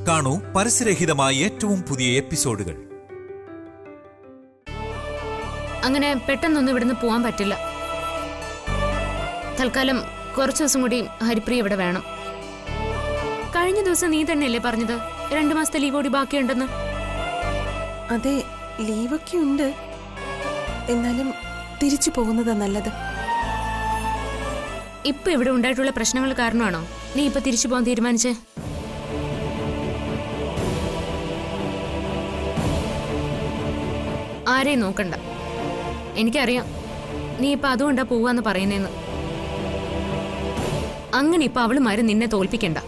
കാണൂ പരസ്യരഹിതമായ ഏറ്റവും പുതിയ എപ്പിസോഡുകൾ. അങ്ങനെ പെട്ടെന്നൊന്നും ഇവിടുന്ന് പോവാൻ പറ്റില്ല. തൽക്കാലം കുറച്ചു ദിവസം കൂടി ഹരിപ്രിയ ഇവിടെ വേണം. കഴിഞ്ഞ ദിവസം നീ തന്നെയല്ലേ പറഞ്ഞത് 2 മാസത്തെ ലീവ് കൂടി ബാക്കിയുണ്ടെന്ന്? അതെ, ലീവൊക്കെ ഉണ്ട്. എന്നാലും തിരിച്ചു പോകുന്നതാ നല്ലത്. ഇപ്പൊ ഇവിടെ ഉണ്ടായിട്ടുള്ള പ്രശ്നങ്ങൾ കാരണമാണോ നീ ഇപ്പൊ തിരിച്ചു പോകാൻ തീരുമാനിച്ചേ? ആരെയും നോക്കണ്ട. എനിക്കറിയാം നീ ഇപ്പൊ അതുകൊണ്ടാ പോവാന്ന് പറയുന്നേന്ന്. അങ്ങനെ ഇപ്പൊ അവളുമാര് നിന്നെ തോൽപ്പിക്കണ്ട.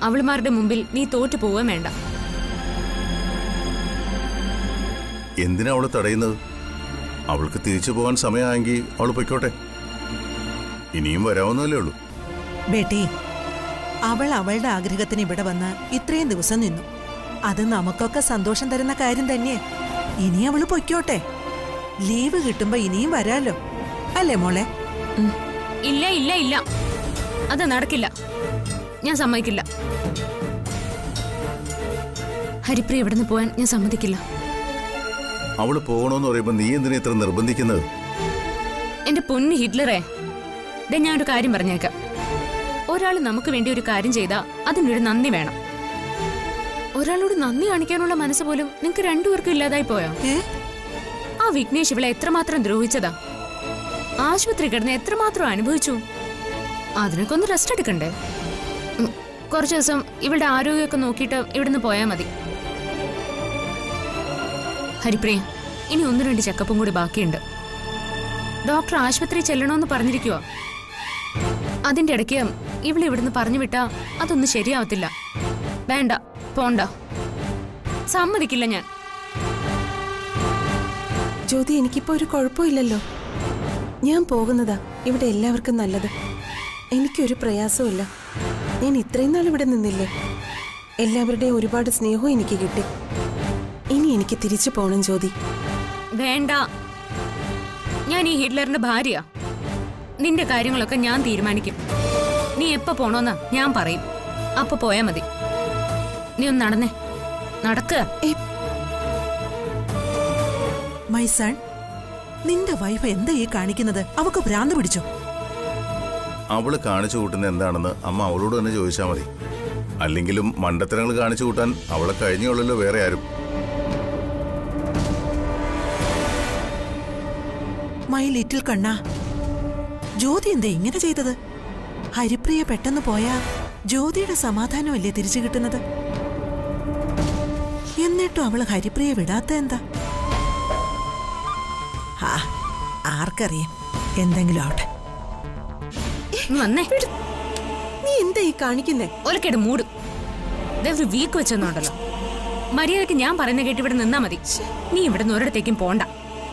അവളുമാരുടെ മുമ്പിൽ നീ തോറ്റു പോവാൻ വേണ്ട. എന്തിനാ അവള് തടയുന്നത്? അവൾക്ക് തിരിച്ചു പോകാൻ സമയമായെങ്കിൽ അവൾ പൊയ്ക്കോട്ടെ. ഇനിയും വരാവുന്നതല്ലേ ഉള്ളൂ. ബേട്ടി, അവൾ അവളുടെ ആഗ്രഹത്തിന് ഇവിടെ വന്ന് ഇത്രയും ദിവസം നിന്നു. അത് നമുക്കൊക്കെ സന്തോഷം തരുന്ന കാര്യം തന്നെ. ഇനി അവള് പൊയ്ക്കോട്ടെ. ലീവ് കിട്ടുമ്പോ ഇനിയും വരാലോ, അല്ലേ മോളെ? ഇല്ല ഇല്ല ഇല്ല, അത് നടക്കില്ല. ഞാൻ സമ്മതിക്കില്ല. ഹരിപ്രിയ ഇവിടുന്ന് പോവാൻ ഞാൻ സമ്മതിക്കില്ല. അവള് പോകണമെന്ന് പറയുമ്പോ നീ എന്തിനാ ഇത്ര നിർബന്ധിക്കുന്നത്? എന്റെ പൊന്ന് ഹിറ്റ്ലറെ, ഞാനൊരു കാര്യം പറഞ്ഞേക്കാം. ഒരാൾ നമുക്ക് വേണ്ടി ഒരു കാര്യം ചെയ്താൽ അതിനൊരു നന്ദി വേണം. ഒരാളോട് നന്ദി കാണിക്കാനുള്ള മനസ്സ് പോലും നിങ്ങൾക്ക് രണ്ടുപേർക്കും ഇല്ലാതായി പോയോ? ആ വിഘ്നേഷ് ഇവളെ എത്രമാത്രം ദ്രോഹിച്ചതാ. ആശുപത്രി കിടന്ന് എത്രമാത്രം അനുഭവിച്ചു. അതിനൊക്കെ ഒന്ന് റെസ്റ്റ് എടുക്കണ്ടേ? കുറച്ചു ദിവസം ഇവളുടെ ആരോഗ്യമൊക്കെ നോക്കിയിട്ട് ഇവിടുന്ന് പോയാൽ മതി. ഹരിപ്രിയ, ഇനി 1-2 ചെക്കപ്പും കൂടി ബാക്കിയുണ്ട്. ഡോക്ടർ ആശുപത്രി ചെല്ലണമെന്ന് പറഞ്ഞിരിക്കുവോ. അതിന്റെ ഇടയ്ക്ക് ഇവിടുന്ന് പറഞ്ഞു വിട്ടാ അതൊന്നും ശരിയാവത്തില്ല. വേണ്ട, പോണ്ട, സമ്മതിക്കില്ല ഞാൻ. ജ്യോതി, എനിക്കിപ്പോ ഒരു കുഴപ്പമില്ലല്ലോ. ഞാൻ പോകുന്നതാ ഇവിടെ എല്ലാവർക്കും നല്ലത്. എനിക്കൊരു പ്രയാസമില്ല. ഞാൻ ഇത്രയും നാൾ ഇവിടെ നിന്നില്ലേ. എല്ലാവരുടെയും ഒരുപാട് സ്നേഹവും എനിക്ക് കിട്ടി. ഇനി എനിക്ക് തിരിച്ചു പോണം ജ്യോതി. വേണ്ട, ഞാൻ ഈ ഹിറ്റ്ലറിന്റെ ഭാര്യ. നിന്റെ കാര്യങ്ങളൊക്കെ ഞാൻ തീരുമാനിക്കും. നീ എപ്പോ പോണോന്ന് ഞാൻ പറയും. അപ്പൊ പോയാ മതി. നീ ഒന്ന് നടന്നേ, നടക്ക്. മൈസൺ, നിന്റെ വൈഫ് എന്താ ഈ കാണിക്കുന്നത്? അവക്ക് ഭ്രാന്ത് പിടിച്ചോ? അവള് കാണിച്ചു കൂട്ടുന്ന എന്താണെന്ന് അമ്മ അവളോട് തന്നെ ചോദിച്ചാൽ മതി. അല്ലെങ്കിലും മണ്ടത്തരങ്ങൾ കാണിച്ചു കൂട്ടാൻ അവളെ കഴിഞ്ഞുള്ളല്ലോ വേറെ ആരും. മൈ ലിറ്റിൽ കണ്ണാ, ജ്യോതി എന്താ ഇങ്ങനെ ചെയ്തത്? ഹരിപ്രിയ പെട്ടെന്ന് പോയാ ജ്യോതിയുടെ സമാധാനമല്ലേ തിരിച്ചു കിട്ടുന്നത്? എന്നിട്ടും അവള് ഹരിപ്രിയ വിടാത്ത എന്താ? ആർക്കറിയാം, എന്തെങ്കിലും ആവട്ടെ. നീ എന്താ ഈ കാണിക്കുന്നേ? ഒലക്കേട് മൂടും. ഒരു വീക്ക് വെച്ചൊന്നുണ്ടല്ലോ. മര്യാദക്ക് ഞാൻ പറയുന്ന കേട്ട് ഇവിടെ നിന്നാ മതി. നീ ഇവിടെ നിന്ന് ഒരിടത്തേക്കും പോണ്ട.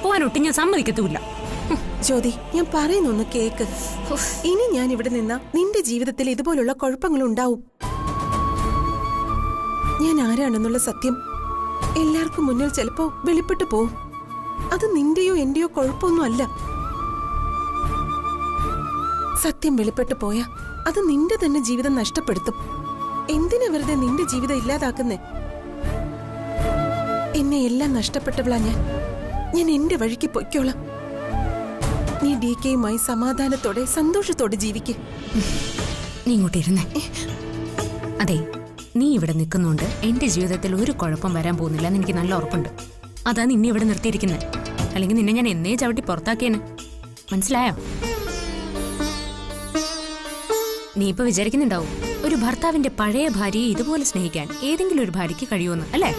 പോവാനൊട്ടും ഞാൻ സമ്മതിക്കത്തുമില്ല. ജ്യോതി, ഞാൻ പറയുന്നൊന്ന് കേക്ക്. ഇനി ഞാൻ ഇവിടെ നിന്നാ നിന്റെ ജീവിതത്തിൽ ഇതുപോലുള്ള കുഴപ്പങ്ങൾ ഉണ്ടാവും. ഞാൻ ആരാണെന്നുള്ള സത്യം എല്ലാവർക്കും മുന്നിൽ ചിലപ്പോ വെളിപ്പെട്ടു പോവും. അത് നിന്റെയോ എന്റെയോ കുഴപ്പമൊന്നും അല്ല. സത്യം വെളിപ്പെട്ടു പോയാ അത് നിന്റെ തന്നെ ജീവിതം നഷ്ടപ്പെടുത്തും. എന്തിനാ വെറുതെ നിന്റെ ജീവിതം ഇല്ലാതാക്കുന്നേ? എന്നെ എല്ലാം നഷ്ടപ്പെട്ടവളാ ഞാൻ എന്റെ വഴിക്ക് പൊയ്ക്കോളാം. നീ DKയുമായി സമാധാനത്തോടെ സന്തോഷത്തോടെ ജീവിക്ക്. നീ ഇങ്ങോട്ട് ഇരുന്നേ. അതെ, നീ ഇവിടെ നിൽക്കുന്നോണ്ട് എന്റെ ജീവിതത്തിൽ ഒരു കുഴപ്പം വരാൻ പോകുന്നില്ല എന്ന് എനിക്ക് നല്ല ഉറപ്പുണ്ട്. അതാ നിന്നെ ഇവിടെ നിർത്തിയിരിക്കുന്നത്. അല്ലെങ്കിൽ നിന്നെ ഞാൻ എന്നേ ചവിട്ടി പുറത്താക്കിയേനെ. മനസ്സിലായോ? നീ ഇപ്പൊ വിചാരിക്കുന്നുണ്ടാവും ഒരു ഭർത്താവിന്റെ പഴയ ഭാര്യയെ ഇതുപോലെ സ്നേഹിക്കാൻ ഏതെങ്കിലും ഒരു ഭാര്യയ്ക്ക് കഴിയുമെന്ന്, അല്ലേ?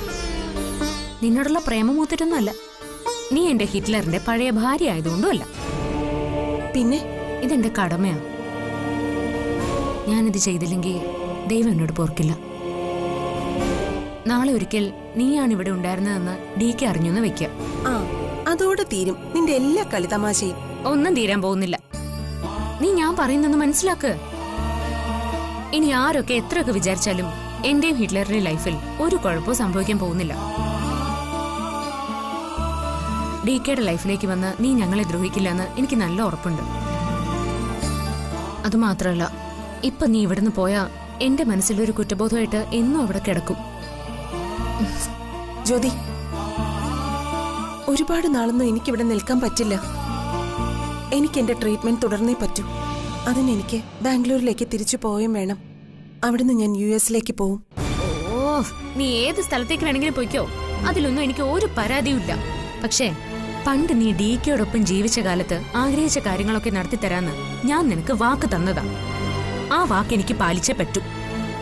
നിന്നോടുള്ള പ്രേമമൂത്തിട്ടൊന്നും അല്ല. നീ എന്റെ ഹിറ്റ്ലറിന്റെ പഴയ ഭാര്യ ആയതുകൊണ്ടും അല്ല. പിന്നെ ഇതെന്റെ കടമയാ. ഞാനിത് ചെയ്തില്ലെങ്കിൽ ദൈവം എന്നോട് പോർക്കില്ല. നാളെ ഒരിക്കൽ നീയാണ് ഇവിടെ ഉണ്ടായിരുന്നതെന്ന് DK അറിഞ്ഞെന്ന് വെക്കുക. അതോടെ തീരും നിന്റെ എല്ലാ കളിതമാശയും. ഒന്നും തീരാൻ പോകുന്നില്ല. നീ ഞാൻ പറയുന്നെന്ന് മനസ്സിലാക്ക്. ഇനി ആരൊക്കെ എത്രയൊക്കെ വിചാരിച്ചാലും എന്റെയും ഹിറ്റ്ലറുടെ ലൈഫിൽ ഒരു കുഴപ്പവും സംഭവിക്കാൻ പോകുന്നില്ല. DKയുടെ ലൈഫിലേക്ക് വന്ന് നീ ഞങ്ങളെ ദ്രോഹിക്കില്ലെന്ന് എനിക്ക് നല്ല ഉറപ്പുണ്ട്. അതുമാത്രമല്ല, ഇപ്പൊ നീ ഇവിടുന്ന് പോയാ എന്റെ മനസ്സിലൊരു കുറ്റബോധമായിട്ട് എന്നും അവിടെ കിടക്കും. ജ്യോതി, ഒരുപാട് നാളൊന്നും എനിക്കിവിടെ നിൽക്കാൻ പറ്റില്ല. എനിക്ക് എന്റെ ട്രീറ്റ്മെന്റ് തുടർന്നേ പറ്റൂ. അതിനെനിക്ക് ബാംഗ്ലൂരിലേക്ക് തിരിച്ചു പോവുകയും വേണം. അവിടുന്ന് ഞാൻ US-ലേക്ക് പോവും. ഓ, നീ ഏത് സ്ഥലത്തേക്ക് വേണമെങ്കിലും പോയിക്കോ, അതിലൊന്നും എനിക്ക് ഒരു പരാതിയുമില്ല. പക്ഷേ പണ്ട് നീ DKയോടൊപ്പം ജീവിച്ച കാലത്ത് ആഗ്രഹിച്ച കാര്യങ്ങളൊക്കെ നടത്തിത്തരാന്ന് ഞാൻ നിനക്ക് വാക്ക് തന്നതാ. ആ വാക്ക് എനിക്ക് പാലിച്ചേ പറ്റൂ.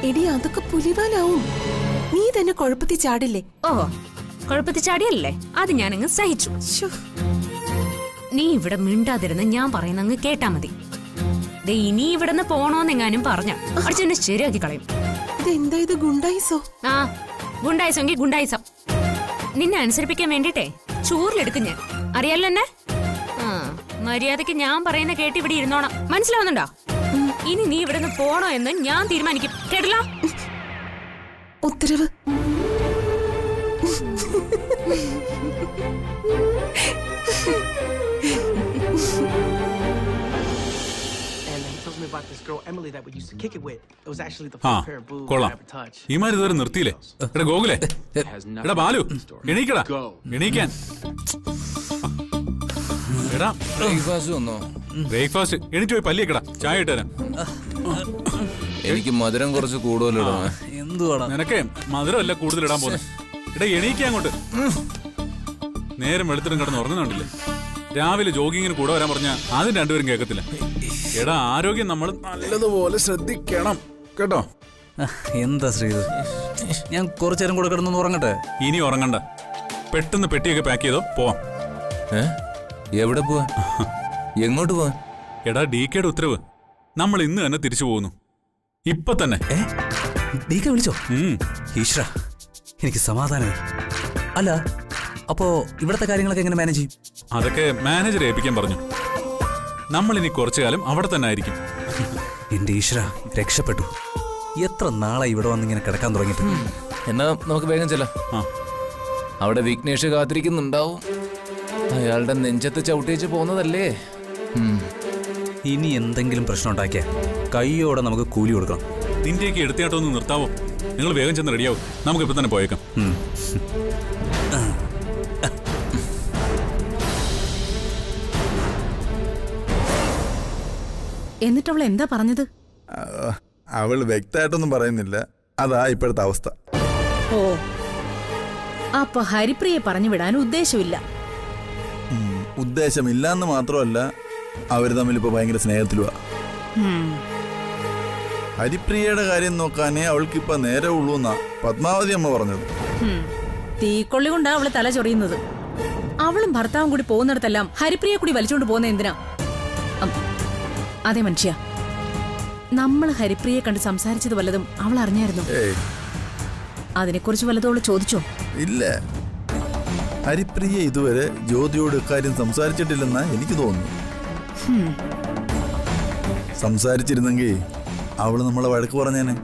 എടി, അതൊക്കെ പുലിവാലാവും. നീ തന്നെ കുഴപ്പത്തിൽ ചാടില്ലേ? ഓ, കുഴപ്പത്തിൽ ചാടിയല്ലേ? അത് ഞാനങ്ങ് സഹിച്ചു. ശ്ശോ. നീ ഇവിടെ മിണ്ടാതിരുന്ന് ഞാൻ പറയുന്ന അങ്ങ് കേട്ടാ മതി. ദേ, ഇനി ഇവിടുന്ന് പോണോന്നെങ്ങാനും പറഞ്ഞ അടിച്ചെന്നെ ശരിയാക്കി കളയും. ഇതെന്താ ഇത്, ഗുണ്ടായിസോ? ആ, ഗുണ്ടായിസെങ്കിൽ ഗുണ്ടായിസം. നിന്നെ അനുസരിപ്പിക്കാൻ വേണ്ടിട്ടേ ചൂറിലെടുക്കും ഞാൻ, അറിയാലോ എന്നെ. ആ, മര്യാദക്ക് ഞാൻ പറയുന്ന കേട്ട് ഇവിടെ ഇരുന്നോണം, മനസ്സിലാവുന്നുണ്ടോ? ഇനി നീ ഇവിടുന്ന് പോണോ എന്ന് ഞാൻ തീരുമാനിക്കും, കേട്ടില്ല? ഉത്തരവ്. about this girl Emily that we used to kick it with. It was actually the ആ first pair of boobs I കൊള്ളാം. ever touched. ഈമാര് ഇതുവരെ നിർത്തിയില്ലേ? എടാ ഗോകുലേ, എടാ ബാലു, എണീക്കടാ, എണീക്കാൻ. എടാ ബ്രേക്ക്ഫാസ്റ്റ് എണീറ്റ് പോയി പല്ലിയേക്കടാ, ചായ ഇട്ടുതരാം. എനിക്ക് മധുരം കുറച്ച് കൂടുതലിടാ. എന്തുവാടാ നിനക്ക് മധുരമല്ല കൂടുതൽ ഇടാൻ പോകുന്നത്. എടാ എണീക്കാൻ അങ്ങോട്ട്. നേരം വെളുത്തിട്ടും കിടന്ന് ഉറങ്ങുന്നുണ്ടല്ലേ? രാവിലെ ജോഗിങ്ങിന് കൂടെ വരാൻ പറഞ്ഞാൽ ആദ്യം രണ്ടുപേരും കേൾക്കത്തില്ല. എടാ, ആരോഗ്യം നമ്മൾ നല്ലതുപോലെ ശ്രദ്ധിക്കണം കേട്ടോ. എന്താ ശ്രീത്, ഞാൻ കുറച്ചേരം കൂടെ കിടന്നു ഉറങ്ങട്ടെ. ഇനി ഉറങ്ങണ്ട, പെട്ടെന്ന് പെട്ടിയൊക്കെ പാക്ക് ചെയ്തോ, പോവാം. എവിടെ പോവാ? എങ്ങോട്ട് പോവാ? എടാ, DKയുടെ ഉത്തരവ്, നമ്മൾ ഇന്ന് തന്നെ തിരിച്ചു പോകുന്നു, ഇപ്പൊ തന്നെ. DK വിളിച്ചോ? ഈശ്വര, എനിക്ക് സമാധാനമായി. അല്ല, അപ്പോ ഇവിടത്തെ കാര്യങ്ങളൊക്കെ എങ്ങനെ മാനേജ് ചെയ്യും? അതൊക്കെ മാനേജറെ ഏൽപ്പിക്കാൻ പറഞ്ഞു. നമ്മൾ ഇനി കുറച്ചു കാലം അവിടെ തന്നെ ആയിരിക്കും. എന്റെ ഈശ്വര, രക്ഷപ്പെട്ടു. എത്ര നാളായി ഇവിടെ വന്നിങ്ങനെ കിടക്കാൻ തുടങ്ങിയിട്ട്. എന്നാ നമുക്ക് വേഗം ചെല്ലാം. അവിടെ വിഘ്നേഷ് കാത്തിരിക്കുന്നുണ്ടാവും. അയാളുടെ നെഞ്ചത്ത് ചവിട്ടിച്ച് പോകുന്നതല്ലേ. ഇനി എന്തെങ്കിലും പ്രശ്നം ഉണ്ടാക്കിയാൽ കൈയോടെ നമുക്ക് കൂലി കൊടുക്കണം. നിന്റെയൊക്കെ എടുത്തിയാട്ടൊന്ന് നിർത്താവോ? നിങ്ങൾ വേഗം ചെന്ന് റെഡിയാവും, നമുക്ക് ഇപ്പൊ തന്നെ പോയേക്കാം. എന്നിട്ട് അവൾ എന്താ പറഞ്ഞത്? അവൾ വ്യക്തമായിട്ടൊന്നും പറയുന്നില്ല. അതാ ഇപ്പോഴത്തെ അവസ്ഥ. ഓ, അപ്പൊ ഹരിപ്രിയെ പറഞ്ഞു വിടാൻ ഉദ്ദേശമില്ല. ഉദ്ദേശമില്ലാന്ന് മാത്രമല്ല, അവര് തമ്മിൽ ഇപ്പൊ ഭയങ്കര സ്നേഹത്തിലുവാ. ഹരിപ്രിയയുടെ കാര്യം നോക്കാനേ അവൾക്കിപ്പൊ നേരെ ഉള്ളൂ എന്നാ പത്മാവതി അമ്മ പറഞ്ഞത്. തീക്കൊള്ളി കൊണ്ടാ അവള് തല ചൊറിയുന്നത്. അവളും ഭർത്താവും കൂടി പോകുന്നിടത്തെല്ലാം ഹരിപ്രിയെ കൂടി വലിച്ചുകൊണ്ട് പോകുന്ന എന്തിനാ? അതെ മനുഷ്യ, നമ്മൾ ഹരിപ്രിയെ കണ്ട് സംസാരിച്ചത് വല്ലതും അവൾ അറിഞ്ഞായിരുന്നു? അതിനെക്കുറിച്ച് വല്ലതും അവള് ചോദിച്ചോ? ഇല്ല, ഹരിപ്രിയ ഇതുവരെ ജ്യോതിയോട് ഇക്കാര്യം സംസാരിച്ചിട്ടില്ലെന്നാ എനിക്ക് തോന്നുന്നു. സംസാരിച്ചിരുന്നെങ്കിൽ അവള് നമ്മളെ വഴക്ക് പറഞ്ഞേനെ.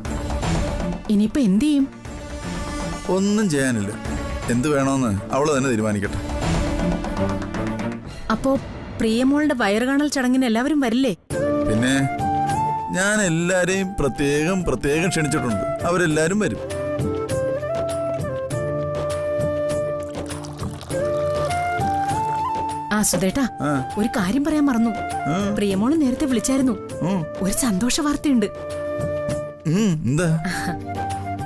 ഇനിയിപ്പോ എന്ത് ചെയ്യും? ഒന്നും ചെയ്യാനില്ല. എന്ത് വേണോന്ന് അവള് തന്നെ തീരുമാനിക്കട്ടെ. അപ്പോ പ്രിയമോളുടെ വയറുകാണൽ ചടങ്ങിന് എല്ലാവരും വരില്ലേ? പിന്നെ ഞാൻ എല്ലാരെയും പ്രത്യേകം ക്ഷണിച്ചിട്ടുണ്ട്. അവരെല്ലാരും വരും. ആ സുധേട്ടാ, ഒരു കാര്യം പറയാൻ മറന്നു. പ്രിയമോള് നേരത്തെ വിളിച്ചായിരുന്നു. ഒരു സന്തോഷ വാർത്തയുണ്ട്. എന്താ?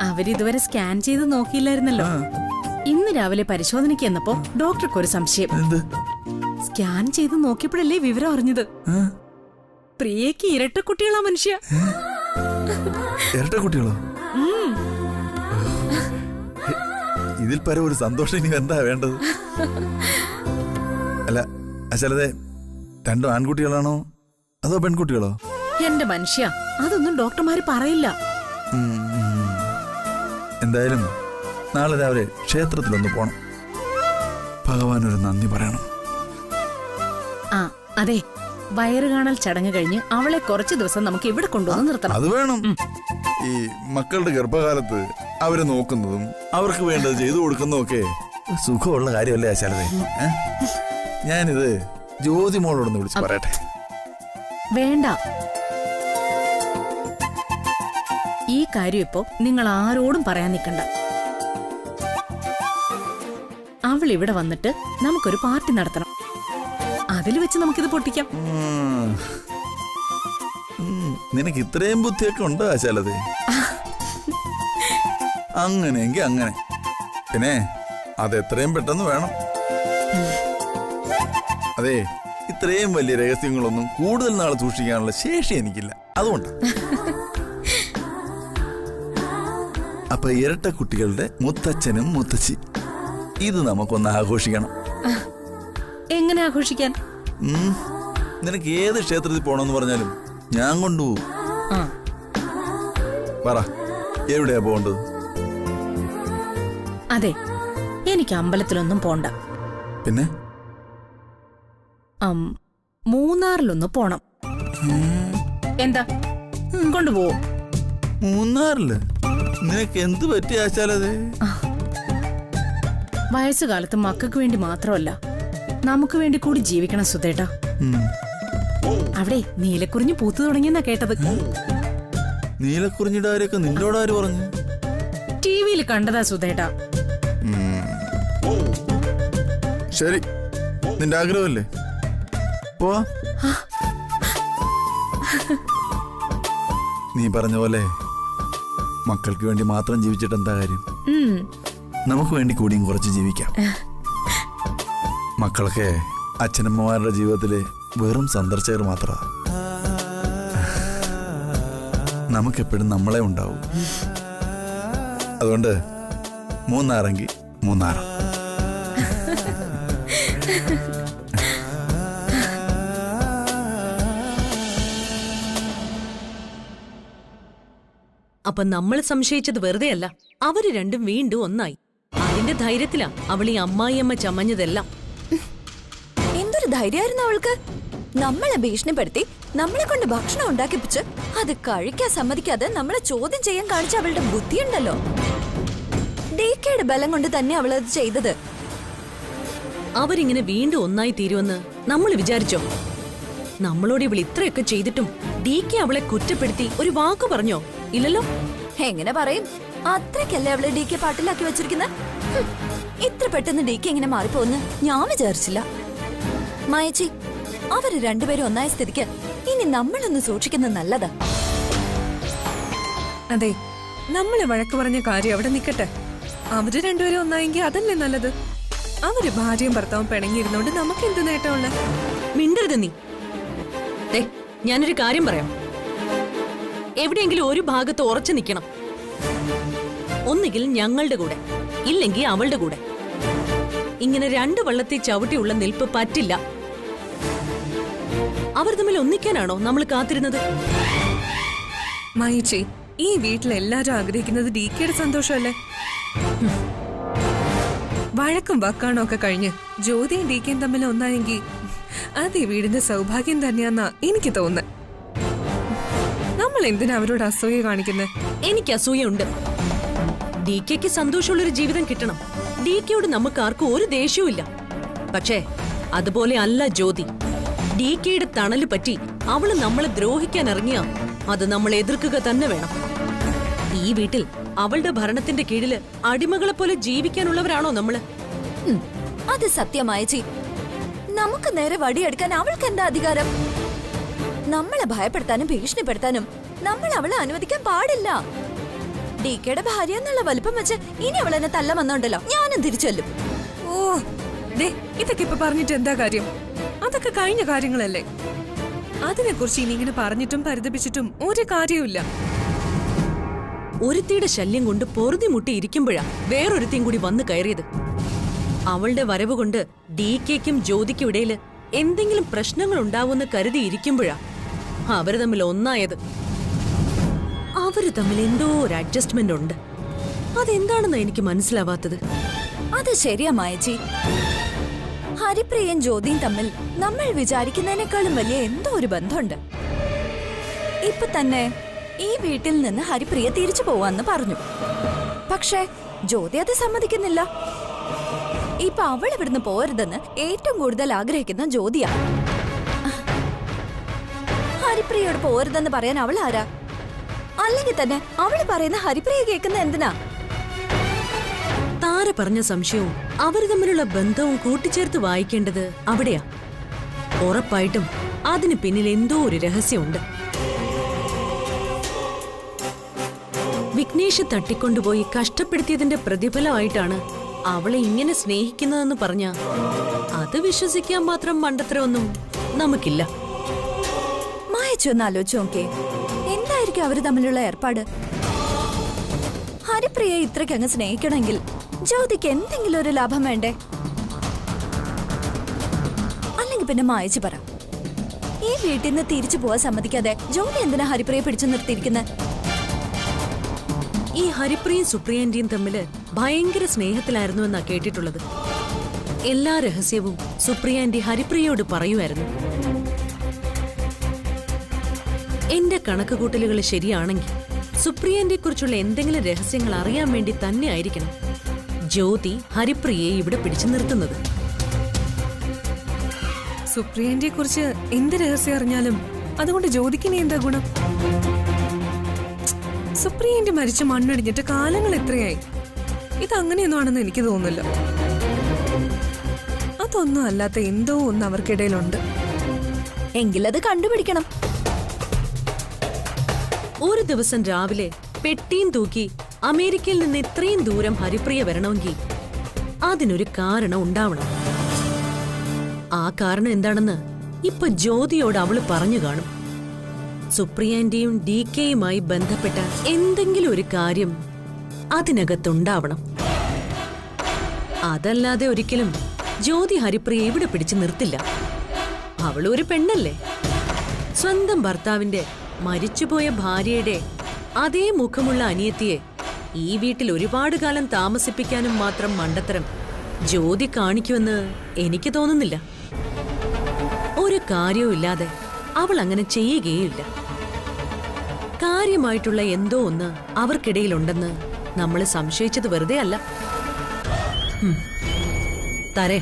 അവരിതുവരെ സ്കാൻ ചെയ്ത് നോക്കിയില്ലായിരുന്നല്ലോ. ഇന്ന് രാവിലെ പരിശോധനയ്ക്ക് എന്നപ്പോ ഡോക്ടർക്ക് ഒരു സംശയം. സ്കാൻ ചെയ്ത് നോക്കിയപ്പോഴല്ലേ വിവരം അറിഞ്ഞത്. പ്രിയക്ക് ഇരട്ടക്കുട്ടികളാ മനുഷ്യ. ഇരട്ടക്കുട്ടികളോ? ഇതിൽ പരം ഒരു സന്തോഷം ഇനി എന്താ വേണ്ടത്? അല്ല അച്ഛലതെ, രണ്ടും ആൺകുട്ടികളാണോ അതോ പെൺകുട്ടികളോ? എന്റെ മനുഷ്യ, അതൊന്നും ഡോക്ടർമാര് പറയില്ല. എന്തായാലും നാളെ രാവിലെ ക്ഷേത്രത്തിലൊന്ന് പോണം. ഭഗവാനൊരു നന്ദി പറയണം. ആ അതെ, വയറുകാണൽ ചടങ്ങ് കഴിഞ്ഞ് അവളെ കുറച്ചു ദിവസം നമുക്ക് ഇവിടെ കൊണ്ടുവന്ന് നിർത്തണം. അത് വേണം. ഈ മക്കളുടെ ഗർഭകാലത്ത് അവരെ നോക്കുന്നതും അവർക്ക് വേണ്ടത് ചെയ്തു കൊടുക്കുന്നതും ഒക്കെ സുഖമുള്ള കാര്യമല്ലേ ആശാലതേ? ഞാനിത് ജ്യോതി മോളോടൊന്ന് വിളിച്ച് പറയട്ടെ. വേണ്ട, ഈ കാര്യം ഇപ്പോ നിങ്ങൾ ആരോടും പറയാൻ നിൽക്കണ്ട. അവൾ ഇവിടെ വന്നിട്ട് നമുക്കൊരു പാർട്ടി നടത്തണം. അതിൽ വെച്ച് നമുക്കിത് പൊട്ടിക്കാം. നിനക്ക് ഇത്രയും ബുദ്ധിയൊക്കെ ഉണ്ടോ ആശാലതേ? അങ്ങനെയെങ്കിൽ അങ്ങനെ. പിന്നെ അത് എത്രയും പെട്ടെന്ന് വേണം. അതെ, ഇത്രയും വലിയ രഹസ്യങ്ങളൊന്നും കൂടുതൽ നാൾ സൂക്ഷിക്കാനുള്ള ശേഷി എനിക്കില്ല. അതുകൊണ്ട് അപ്പൊ ഇരട്ട കുട്ടികളുടെ മുത്തച്ഛനും മുത്തച്ഛി, ഇത് നമുക്കൊന്ന് ആഘോഷിക്കണം. എങ്ങനെ ആഘോഷിക്കാൻ? നിനക്ക് ഏത് ക്ഷേത്രത്തിൽ പോണമെന്ന് പറഞ്ഞാലും ഞാൻ കൊണ്ടുപോകും. പറ, എവിടെയാ പോകേണ്ടത്? അതെ, എനിക്ക് അമ്പലത്തിലൊന്നും പോണ്ട. പിന്നെ മൂന്നാറിലൊന്ന് പോണം. എന്താ, കൊണ്ടുപോവോ? മൂന്നാറില് നിനക്ക് എന്ത് പറ്റി ആശാലതേ? വയസ്സുകാലത്ത് മക്കൾക്ക് വേണ്ടി മാത്രമല്ല, നമുക്ക് വേണ്ടി കൂടി ജീവിക്കണം സുധേട്ടാ. അവിടെ നീലക്കുറിഞ്ഞ് പൂത്തു തുടങ്ങിയെന്നാ കേട്ടത്. നീലക്കുറിഞ്ഞിയുടെ കാര്യമൊക്കെ നിന്നോടാര് പറഞ്ഞു? ടിവിയിൽ കണ്ടതാ സുധേട്ടാ. ശരി, നിന്റെ ആഗ്രഹമല്ലേ, പോവാ. നീ പറഞ്ഞ പോലെ മക്കൾക്ക് വേണ്ടി മാത്രം ജീവിച്ചിട്ട് എന്താ കാര്യം? നമുക്ക് വേണ്ടി കൂടിയും കുറച്ച് ജീവിക്കാം. മക്കളൊക്കെ അച്ഛനമ്മമാരുടെ ജീവിതത്തിലെ വെറും സന്ദർശകർ മാത്രമാണ്. നമുക്കെപ്പോഴും നമ്മളെ ഉണ്ടാവും. അതുകൊണ്ട് മൂന്നാറെങ്കിൽ മൂന്നാർ. അപ്പൊ നമ്മൾ സംശയിച്ചത് വെറുതെയല്ല. അവര് രണ്ടും വീണ്ടും ഒന്നായി. അതിന്റെ ധൈര്യത്തിലാ അവൾ ഈ അമ്മായിയമ്മ ചമഞ്ഞതെല്ലാം. എന്തൊരു ധൈര്യമായിരുന്നു അവൾക്ക്! നമ്മളെ ഭീഷണിപ്പെടുത്തി നമ്മളെ കൊണ്ട് ഭക്ഷണം ഉണ്ടാക്കിപ്പിച്ച് അത് കഴിക്കാൻ സമ്മതിക്കാതെ നമ്മളെ ചോദ്യം ചെയ്യാൻ കാണിച്ച അവളുടെ ബുദ്ധിയുണ്ടല്ലോ. ഡികെയുടെ ബലം കൊണ്ട് തന്നെ അവൾ അത് ചെയ്തത്. അവരിങ്ങനെ വീണ്ടും ഒന്നായി തീരുമെന്ന് നമ്മൾ വിചാരിച്ചോ? നമ്മളോട് ഇവൾ ഇത്രയൊക്കെ ചെയ്തിട്ടും ഡികെ അവളെ കുറ്റപ്പെടുത്തി ഒരു വാക്ക് പറഞ്ഞോ? ഇല്ലല്ലോ. എങ്ങനെ പറയും? അത്രയ്ക്കല്ലേ അവള് ഡികെ പാട്ടിലാക്കി വെച്ചിരിക്കുന്നത്. ഇത്ര പെട്ടെന്ന് ഡികെ ഇങ്ങനെ മാറിപ്പോന്ന് ഞാൻ വിചാരിച്ചില്ല. മായച്ചി, അവര് രണ്ടുപേരും ഒന്നായ സ്ഥിതിക്ക് ഇനി നമ്മളൊന്ന് സൂക്ഷിക്കുന്നത് നല്ലതാ. അതെ, നമ്മള് വഴക്ക് പറഞ്ഞ കാര്യം അവിടെ നിക്കട്ടെ. അവര് രണ്ടുപേരും ഒന്നായെങ്കിൽ അതല്ലേ നല്ലത്. അവര് ഭാര്യയും ഭർത്താവും പിണങ്ങിയിരുന്നോണ്ട് നമുക്ക് എന്ത് നേട്ടമുള്ള? മിണ്ടരുത് നീ. ഞാനൊരു കാര്യം പറയാം. എവിടെയെങ്കിലും ഒരു ഭാഗത്ത് ഉറച്ചു നിൽക്കണം. ഒന്നുകിൽ ഞങ്ങളുടെ കൂടെ, ഇല്ലെങ്കിൽ അവളുടെ കൂടെ. ഇങ്ങനെ രണ്ട് വള്ളത്തിൽ ചവിട്ടിയുള്ള നിൽപ്പ് പറ്റില്ല. അവർ തമ്മിൽ ഒന്നിക്കാനാണോ നമ്മൾ കാത്തിരുന്നത്? മായിച്ചി, ഈ വീട്ടിലെല്ലാരും ആഗ്രഹിക്കുന്നത് ഡികെയുടെ സന്തോഷമല്ലേ? വഴക്കും വക്കാണോ ഒക്കെ കഴിഞ്ഞ് ജ്യോതിയും ഡികെയും തമ്മിൽ ഒന്നായെങ്കിൽ അത് ഈ വീടിന്റെ സൗഭാഗ്യം തന്നെയാന്നാ എനിക്ക് തോന്നുന്നത്. നമ്മൾ എന്തിനാ അവരോട് അസൂയ കാണിക്കുന്നത്? എനിക്ക് അസൂയുണ്ട്. ഡികെക്ക് സന്തോഷമുള്ളൊരു ജീവിതം കിട്ടണം. ഡികെയോട് നമുക്ക് ആർക്കും ഒരു ദേഷ്യവും ഇല്ല. പക്ഷേ അതുപോലെ അല്ല ജ്യോതി. ഡികെയുടെ തണല് പറ്റി അവള് നമ്മളെ ദ്രോഹിക്കാൻ ഇറങ്ങിയ അത് നമ്മൾ എതിർക്കുക തന്നെ വേണം. ഈ വീട്ടിൽ അവളുടെ ഭരണത്തിന്റെ കീഴില് അടിമകളെ പോലെ ജീവിക്കാനുള്ളവരാണോ നമ്മള്? അത് സത്യമായി. നമുക്ക് നേരെ വടിയെടുക്കാൻ അവൾക്ക് എന്താ അധികാരം? നമ്മളെ ഭയപ്പെടുത്താനും ഭീഷണിപ്പെടുത്താനും നമ്മൾ അവളെ അനുവദിക്കാൻ പാടില്ല. ഡികെയുടെ ഭാര്യ എന്നുള്ള വലിപ്പം വെച്ച് ഇനി അവൾ എന്നെ തല്ല വന്നോണ്ടല്ലോ, ഞാനും തിരിച്ചൊല്ലും. ഓ, ഇതൊക്കെ ഇപ്പൊ പറഞ്ഞിട്ട് എന്താ കാര്യം? അതൊക്കെ കഴിഞ്ഞ കാര്യങ്ങളല്ലേ. അതിനെക്കുറിച്ച് ഇനി ഇങ്ങനെ പറഞ്ഞിട്ടും പരിതപിച്ചിട്ടും ഒരു കാര്യവുമില്ല. ഒരുത്തിയുടെ ശല്യം കൊണ്ട് പൊറുതി മുട്ടി ഇരിക്കുമ്പോഴാ വേറൊരുത്തിയും കൂടി വന്നു കയറിയത്. അവളുടെ വരവ് കൊണ്ട് ഡികെക്കും ജ്യോതിക്കും ഇടയില് എന്തെങ്കിലും പ്രശ്നങ്ങൾ ഉണ്ടാവുമെന്ന് കരുതി ഇരിക്കുമ്പോഴാ അവര് തമ്മിൽ ഒന്നായത്. അവര് തമ്മിൽ എന്തോ ഒരു അഡ്ജസ്റ്റ്മെന്റ് ഉണ്ട്. അതെന്താണെന്ന് എനിക്ക് മനസ്സിലാവാത്തത്. അത് ശരിയാ മായച്ചി. ഹരിപ്രിയയും ജ്യോതിയും തമ്മിൽ നമ്മൾ വിചാരിക്കുന്നതിനേക്കാളും വലിയ എന്തോ ഒരു ബന്ധമുണ്ട്. ഇപ്പൊ തന്നെ ഈ വീട്ടിൽ നിന്ന് ഹരിപ്രിയ തിരിച്ചു പോവാന്ന് പറഞ്ഞു. പക്ഷേ ജ്യോതി അത് സമ്മതിക്കുന്നില്ല. ഇപ്പൊ അവൾ ഇവിടുന്ന് പോരുതെന്ന് ഏറ്റവും കൂടുതൽ ആഗ്രഹിക്കുന്ന ജ്യോതിയാ. ഹരിപ്രിയോട് പോരുതെന്ന് പറയാൻ അവൾ ആരാ? അല്ലെങ്കിൽ തന്നെ അവള് പറയുന്ന ഹരിപ്രിയ കേൾക്കുന്ന എന്തിനാ? താര പറഞ്ഞ സംശയവും അവർ തമ്മിലുള്ള ബന്ധവും കൂട്ടിച്ചേർത്ത് വായിക്കേണ്ടത് അവിടെയാ. ഉറപ്പായിട്ടും അതിന് പിന്നിൽ എന്തോ ഒരു രഹസ്യമുണ്ട്. വിഘ്നേഷ് തട്ടിക്കൊണ്ടുപോയി കഷ്ടപ്പെടുത്തിയതിന്റെ പ്രതിഫലമായിട്ടാണ് അവളെ ഇങ്ങനെ സ്നേഹിക്കുന്നതെന്ന് പറഞ്ഞ അത് വിശ്വസിക്കാൻ മാത്രം മണ്ടത്തരമൊന്നും നമുക്കില്ല. മായച്ചൊന്ന് ആലോചിച്ച് നോക്കേ, എന്തായിരിക്കും അവര് തമ്മിലുള്ള ഏർപ്പാട്? ഹരിപ്രിയെ ഇത്രയ്ക്ക് അങ്ങ് സ്നേഹിക്കണമെങ്കിൽ ജ്യോതിക്ക് എന്തെങ്കിലും ഒരു ലാഭം വേണ്ടേ? അല്ലെങ്കിൽ പിന്നെ മായച്ചു പറ, ഈ വീട്ടിൽ നിന്ന് തിരിച്ചു പോവാൻ സമ്മതിക്കാതെ ജ്യോതി എന്തിനാ ഹരിപ്രിയെ പിടിച്ചു നിർത്തിയിരിക്കുന്നത്? ഈ ഹരിപ്രിയും സുപ്രിയന്റെയും തമ്മില് ഭയങ്കര സ്നേഹത്തിലായിരുന്നു എന്നാ കേട്ടിട്ടുള്ളത്. എല്ലാ രഹസ്യവും സുപ്രിയാന്റി ഹരിപ്രിയയോട് പറയുമായിരുന്നു. എന്റെ കണക്കുകൂട്ടലുകൾ ശരിയാണെങ്കിൽ സുപ്രിയന്റെ കുറിച്ചുള്ള എന്തെങ്കിലും രഹസ്യങ്ങൾ അറിയാൻ വേണ്ടി തന്നെ ആയിരിക്കണം ജ്യോതി ഹരിപ്രിയയെ ഇവിടെ പിടിച്ചു നിർത്തുന്നത്. സുപ്രിയന്റെ കുറിച്ച് എന്ത് രഹസ്യം അറിഞ്ഞാലും അതുകൊണ്ട് ജ്യോതിക്കിനി എന്താ ഗുണം? സുപ്രിയന്റെ മരിച്ച് മണ്ണടിഞ്ഞിട്ട് കാലങ്ങൾ എത്രയായി? ഇതങ്ങനെയൊന്നും ആണെന്ന് എനിക്ക് തോന്നുന്നില്ല. അതൊന്നും അല്ലാത്ത എന്തോ ഒന്ന് അവർക്കിടയിലുണ്ട്. എങ്കിലത് കണ്ടുപിടിക്കണം. ഒരു ദിവസം രാവിലെ പെട്ടിയും തൂക്കി അമേരിക്കയിൽ നിന്ന് ഇത്രയും ദൂരം ഹരിപ്രിയ വരണമെങ്കിൽ അതിനൊരു കാരണം ഉണ്ടാവണം. ആ കാരണം എന്താണെന്ന് ഇപ്പൊ ജ്യോതിയോട് അവള് പറഞ്ഞു കാണും. സുപ്രിയന്റെയും DKയുമായി ബന്ധപ്പെട്ട എന്തെങ്കിലും ഒരു കാര്യം അതിനകത്തുണ്ടാവണം. അതല്ലാതെ ഒരിക്കലും ജ്യോതി ഹരിപ്രിയ ഇവിടെ പിടിച്ചു നിർത്തില്ല. അവളൊരു പെണ്ണല്ലേ. സ്വന്തം ഭർത്താവിന്റെ മരിച്ചുപോയ ഭാര്യയുടെ അതേ മുഖമുള്ള അനിയത്തിയെ ഈ വീട്ടിൽ ഒരുപാട് കാലം താമസിപ്പിക്കാനും മാത്രം മണ്ടത്തരം ജ്യോതി കാണിക്കുമെന്ന് എനിക്ക് തോന്നുന്നില്ല. ഒരു കാര്യവും ഇല്ലാതെ അവൾ അങ്ങനെ ചെയ്യുകയില്ല. കാര്യമായിട്ടുള്ള എന്തോ ഒന്ന് അവർക്കിടയിലുണ്ടെന്ന് നമ്മൾ സംശയിച്ചത് വെറുതെ അല്ല. തരേ,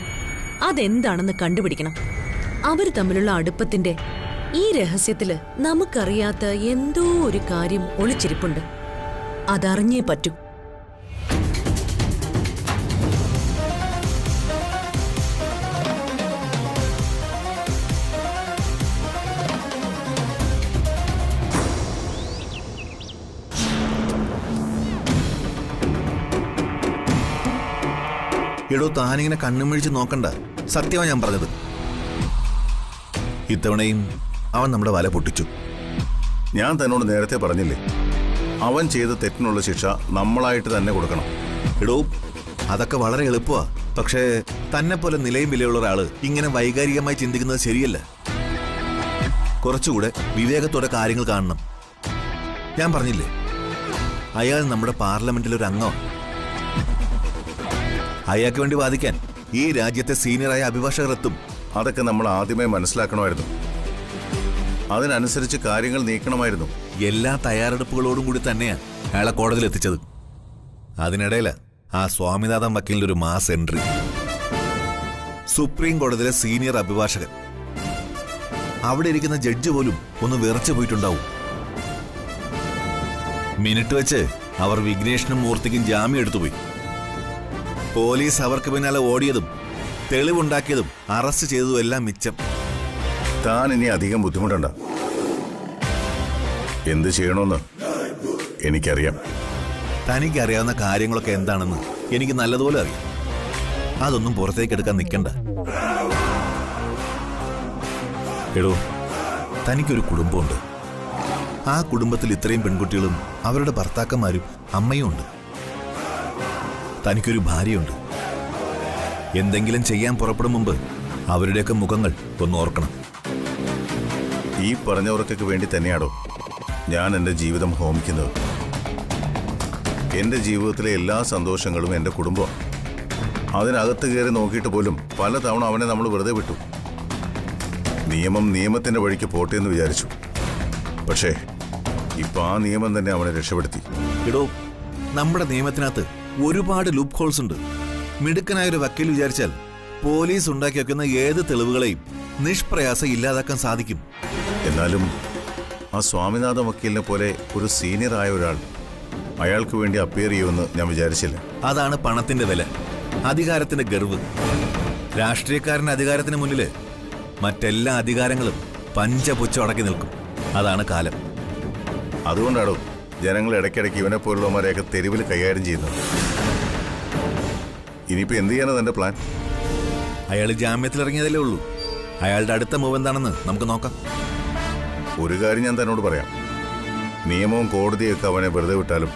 അതെന്താണെന്ന് കണ്ടുപിടിക്കണം. അവര് തമ്മിലുള്ള അടുപ്പത്തിന്റെ ഈ രഹസ്യത്തില് നമുക്കറിയാത്ത എന്തോ ഒരു കാര്യം ഒളിച്ചിരിപ്പുണ്ട്. അതറിഞ്ഞേ പറ്റൂ. എടോ, താനിങ്ങനെ കണ്ണുമിഴിച്ച് നോക്കണ്ട. സത്യമാണ് ഞാൻ പറഞ്ഞത്. ഇത്തവണയും അവൻ നമ്മുടെ വല പൊട്ടിച്ചു. ഞാൻ തന്നോട് നേരത്തെ പറഞ്ഞില്ലേ, അവൻ ചെയ്ത തെറ്റിനുള്ള ശിക്ഷ നമ്മളായിട്ട് തന്നെ കൊടുക്കണം. എടോ, അതൊക്കെ വളരെ എളുപ്പമാ. പക്ഷേ തന്നെ പോലെ നിലയും വിലയുള്ള ഒരാള് ഇങ്ങനെ വൈകാരികമായി ചിന്തിക്കുന്നത് ശരിയല്ല. കുറച്ചുകൂടെ വിവേകത്തോടെ കാര്യങ്ങൾ കാണണം. ഞാൻ പറഞ്ഞില്ലേ, അയാൾ നമ്മുടെ പാർലമെന്റിലൊരു അംഗമാണ്. അയാൾക്ക് വേണ്ടി വാദിക്കാൻ ഈ രാജ്യത്തെ സീനിയറായ അഭിഭാഷകർ എത്തും. അതൊക്കെ നമ്മൾ ആദ്യമേ മനസ്സിലാക്കണമായിരുന്നു. അതിനനുസരിച്ച് കാര്യങ്ങൾ നീക്കണമായിരുന്നു. എല്ലാ തയ്യാറെടുപ്പുകളോടും കൂടി തന്നെയാണ് അയാളെ കോടതിയിൽ എത്തിച്ചത്. അതിനിടയില ആ സ്വാമിനാഥൻ വക്കീലിന്റെ ഒരു മാസ് എൻട്രി. സുപ്രീം കോടതിയിലെ സീനിയർ അഭിഭാഷകൻ. അവിടെ ഇരിക്കുന്ന ജഡ്ജ് പോലും ഒന്ന് വിറച്ചു പോയിട്ടുണ്ടാവും. മിനിറ്റ് വെച്ച് അവർ വിഘ്നേഷിനും മൂർത്തിക്കും ജാമ്യം എടുത്തുപോയി. പോലീസ് അവർക്ക് പിന്നാലെ ഓടിയതും തെളിവുണ്ടാക്കിയതും അറസ്റ്റ് ചെയ്തതും എല്ലാം മിച്ചം. താൻ ഇനി അധികം ബുദ്ധിമുട്ടണ്ട. എന്ത് ചെയ്യണമെന്ന് എനിക്കറിയാം. തനിക്കറിയാവുന്ന കാര്യങ്ങളൊക്കെ എന്താണെന്ന് എനിക്ക് നല്ലതുപോലെ അറിയാം. അതൊന്നും പുറത്തേക്ക് എടുക്കാൻ നിൽക്കണ്ട. എടോ, തനിക്കൊരു കുടുംബമുണ്ട്. ആ കുടുംബത്തിൽ ഇത്രയും പെൺകുട്ടികളും അവരുടെ ഭർത്താക്കന്മാരും അമ്മയും ഉണ്ട്. തനിക്കൊരു ഭാര്യയുണ്ട്. എന്തെങ്കിലും ചെയ്യാൻ പുറപ്പെടും മുമ്പ് അവരുടെയൊക്കെ മുഖങ്ങൾ ഒന്ന് ഓർക്കണം. ഈ പറഞ്ഞവർക്കൊക്കെ വേണ്ടി തന്നെയാണോ ഞാൻ എൻ്റെ ജീവിതം ഹോമിക്കുന്നത്. എൻ്റെ ജീവിതത്തിലെ എല്ലാ സന്തോഷങ്ങളും എൻ്റെ കുടുംബം. അതിനകത്ത് കയറി നോക്കിയിട്ട് പോലും പലതവണ അവനെ നമ്മൾ വെറുതെ വിട്ടു. നിയമം നിയമത്തിൻ്റെ വഴിക്ക് പോട്ടെ എന്ന് വിചാരിച്ചു. പക്ഷേ ഇപ്പം ആ നിയമം തന്നെ അവനെ രക്ഷപ്പെടുത്തി. എടോ, നമ്മുടെ നിയമത്തിനകത്ത് ഒരുപാട് ലൂപ്പ് ഹോൾസ് ഉണ്ട്. മിടുക്കനായൊരു വക്കീൽ വിചാരിച്ചാൽ പോലീസ് ഉണ്ടാക്കി വെക്കുന്ന ഏത് തെളിവുകളെയും നിഷ്പ്രയാസം ഇല്ലാതാക്കാൻ സാധിക്കും. എന്നാലും ആ സ്വാമിനാഥൻ വക്കീലിനെ പോലെ ഒരു സീനിയർ ആയ ഒരാൾ അയാൾക്ക് വേണ്ടി അപ്പിയർ ചെയ്യുമെന്ന് ഞാൻ വിചാരിച്ചില്ല. അതാണ് പണത്തിന്റെ വില, അധികാരത്തിന്റെ ഗർവ്. രാഷ്ട്രീയക്കാരന്റെ അധികാരത്തിന് മുന്നിൽ മറ്റെല്ലാ അധികാരങ്ങളും പഞ്ചപുച്ഛം അടക്കി നിൽക്കും. അതാണ് കാലം. അതുകൊണ്ടാണോ ജനങ്ങൾ ഇടയ്ക്കിടയ്ക്ക് ഇവനെ പോലുള്ളവന്മാരെയൊക്കെ തെരുവിൽ കൈകാര്യം ചെയ്യുന്നത്? ഇനിയിപ്പോ എന്ത് ചെയ്യാനാണ് തന്റെ പ്ലാൻ? അയാൾ ജാമ്യത്തിലിറങ്ങിയതല്ലേ ഉള്ളൂ. അയാളുടെ അടുത്ത മൂവ് എന്താണെന്ന് നമുക്ക് നോക്കാം. ഒരു കാര്യം ഞാൻ തന്നോട് പറയാം, നിയമവും കോടതിയൊക്കെ അവനെ വെറുതെ വിട്ടാലും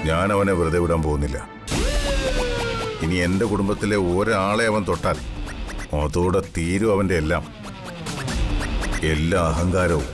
ഞാൻ അവനെ വെറുതെ വിടാൻ പോകുന്നില്ല. ഇനി എന്റെ കുടുംബത്തിലെ ഒരാളെ അവൻ തൊട്ടാൽ അതോടെ തീരും അവന്റെ എല്ലാ അഹങ്കാരവും.